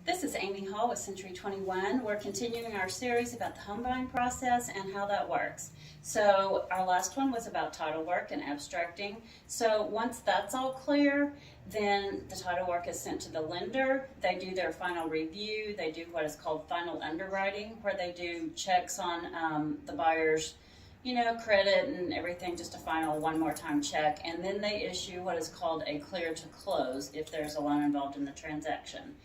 This is Amy Hall with Century 21. We're continuing our series about the home buying process and how that works. So our last one was about title work and abstracting. So once that's all clear, then the title work is sent to the lender. They do their final review. They do what is called final underwriting, where they do checks on the buyer's credit and everything, just a final one more time check. And then they issue what is called a clear to close if there's a loan involved in the transaction.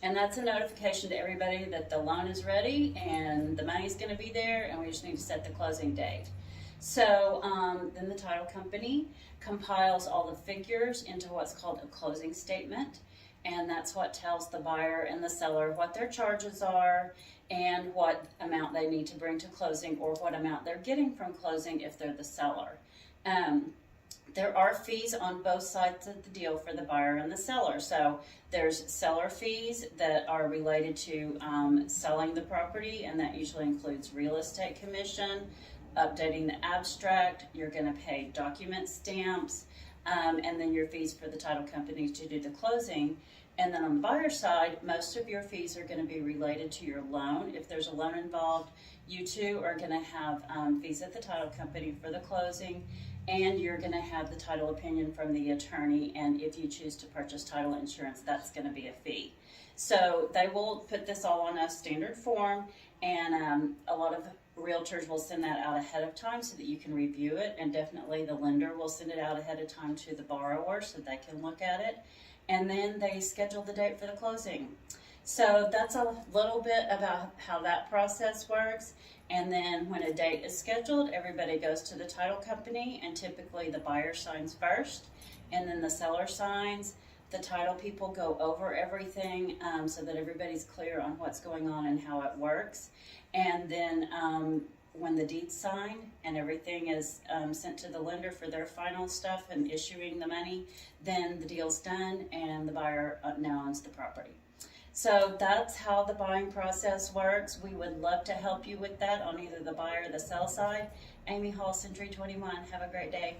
And that's a notification to everybody that the loan is ready and the money's going to be there, and we just need to set the closing date. So then the title company compiles all the figures into what's called a closing statement, and that's what tells the buyer and the seller what their charges are and what amount they need to bring to closing, or what amount they're getting from closing if they're the seller. There are fees on both sides of the deal for the buyer and the seller. So there's seller fees that are related to selling the property, and that usually includes real estate commission, updating the abstract. You're going to pay document stamps, and then your fees for the title company to do the closing. And then on the buyer side, most of your fees are going to be related to your loan. If there's a loan involved, you too are going to have fees at the title company for the closing, and you're going to have the title opinion from the attorney, and if you choose to purchase title insurance, that's going to be a fee. So they will put this all on a standard form, and a lot of realtors will send that out ahead of time so that you can review it, and definitely the lender will send it out ahead of time to the borrower so they can look at it, and then they schedule the date for the closing. So that's a little bit about how that process works. And then when a date is scheduled, everybody goes to the title company, and typically the buyer signs first, and then the seller signs. The title people go over everything so that everybody's clear on what's going on and how it works. And then when the deed's signed and everything is sent to the lender for their final stuff and issuing the money, then the deal's done and the buyer now owns the property. So that's how the buying process works. We would love to help you with that on either the buyer or the sell side. Amy Hall, Century 21. Have a great day.